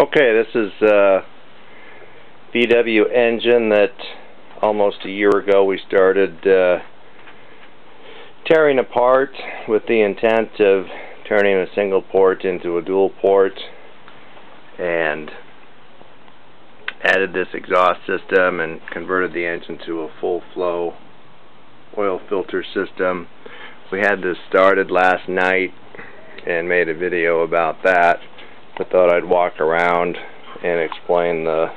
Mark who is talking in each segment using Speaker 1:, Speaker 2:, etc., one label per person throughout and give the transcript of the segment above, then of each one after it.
Speaker 1: Okay, this is a VW engine that almost a year ago we started tearing apart with the intent of turning a single port into a dual port, and added this exhaust system and converted the engine to a full flow oil filter system. We had this started last night and made a video about that. I thought I'd walk around and explain the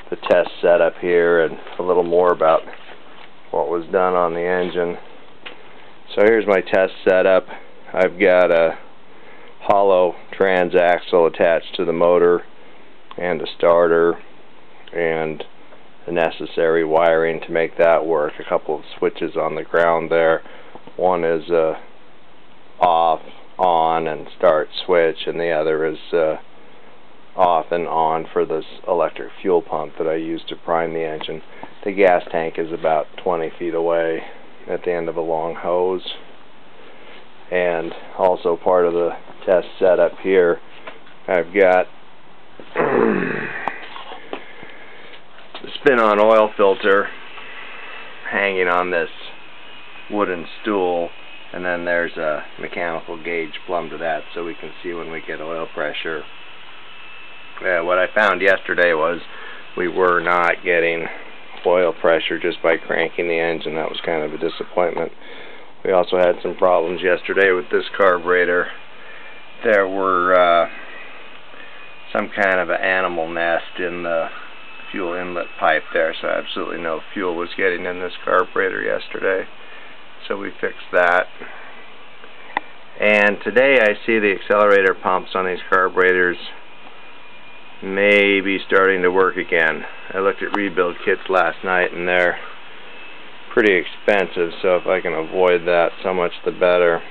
Speaker 1: test setup here and a little more about what was done on the engine. So here's my test setup. I've got a hollow transaxle attached to the motor and a starter and the necessary wiring to make that work. A couple of switches on the ground there. One is off, on, and start switch, and the other is off and on for this electric fuel pump that I use to prime the engine. The gas tank is about 20 feet away at the end of a long hose. And also part of the test setup here, I've got the spin-on oil filter hanging on this wooden stool, and then there's a mechanical gauge plumbed to that so we can see when we get oil pressure. What I found yesterday was we were not getting oil pressure just by cranking the engine. That was kind of a disappointment. We also had some problems yesterday with this carburetor. There were some kind of an animal nest in the fuel inlet pipe there, so absolutely no fuel was getting in this carburetor yesterday. So we fixed that. And today I see the accelerator pumps on these carburetors may be starting to work again. I looked at rebuild kits last night and they're pretty expensive, so if I can avoid that, so much the better.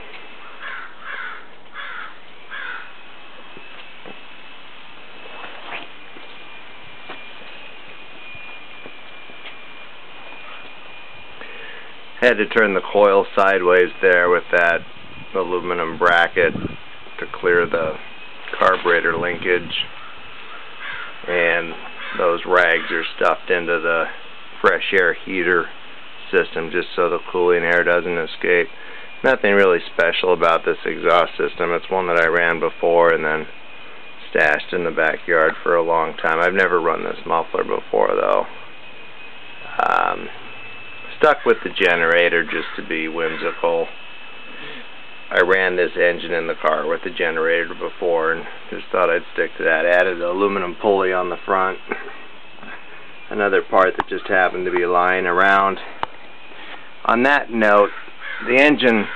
Speaker 1: Had to turn the coil sideways there with that aluminum bracket to clear the carburetor linkage, and those rags are stuffed into the fresh air heater system just so the cooling air doesn't escape. Nothing really special about this exhaust system. It's one that I ran before and then stashed in the backyard for a long time. I've never run this muffler before though. Stuck with the generator just to be whimsical. I ran this engine in the car with the generator before and just thought I'd stick to that. Added an aluminum pulley on the front. Another part that just happened to be lying around. On that note, the engine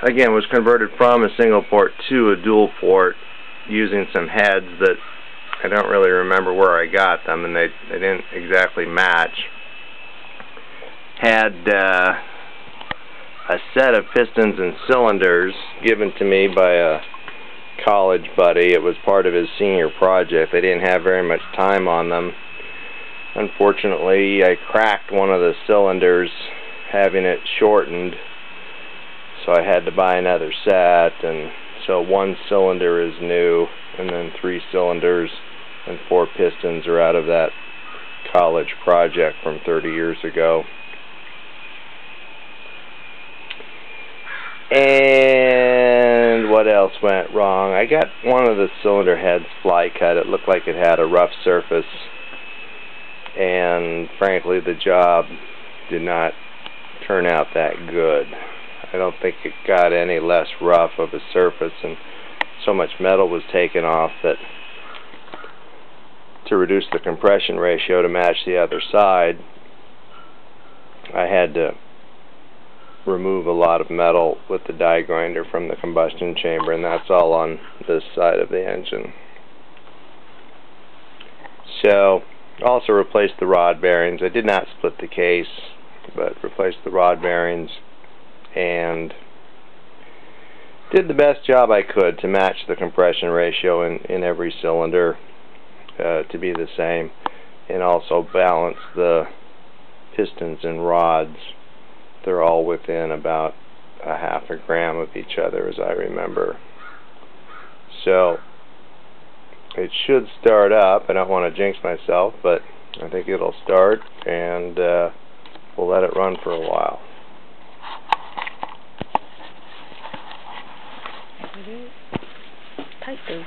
Speaker 1: again was converted from a single port to a dual port using some heads that I don't really remember where I got them, and they didn't exactly match. Had a set of pistons and cylinders given to me by a college buddy. It was part of his senior project. They didn't have very much time on them. Unfortunately, I cracked one of the cylinders, having it shortened, so I had to buy another set, and so one cylinder is new, and then 3 cylinders and 4 pistons are out of that college project from 30 years ago. And what else went wrong? I got one of the cylinder heads fly cut. It looked like it had a rough surface, and frankly the job did not turn out that good. I don't think it got any less rough of a surface, and so much metal was taken off that to reduce the compression ratio to match the other side, I had to remove a lot of metal with the die grinder from the combustion chamber, and that's all on this side of the engine. So, also replaced the rod bearings. I did not split the case, but replaced the rod bearings and did the best job I could to match the compression ratio in every cylinder to be the same, and also balance the pistons and rods. They're all within about a half a gram of each other, as I remember. So it should start up. I don't want to jinx myself, but I think it'll start, and we'll let it run for a while.
Speaker 2: Tight though.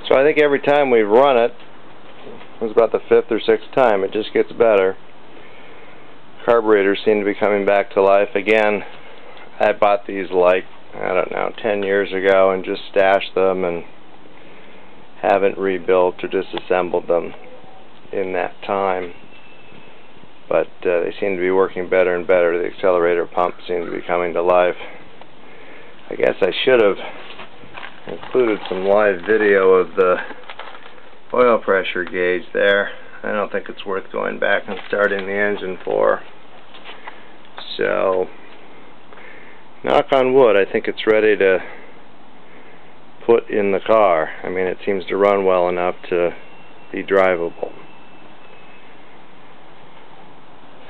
Speaker 1: So I think every time we run it, it was about the 5th or 6th time, it just gets better. Carburetors seem to be coming back to life again. I bought these like, I don't know, 10 years ago and just stashed them and haven't rebuilt or disassembled them in that time. But they seem to be working better and better. The accelerator pump seems to be coming to life. I guess I should have included some live video of the oil pressure gauge there. I don't think it's worth going back and starting the engine for. So, knock on wood, I think it's ready to put in the car. I mean, it seems to run well enough to be drivable.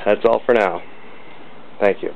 Speaker 1: That's all for now. Thank you.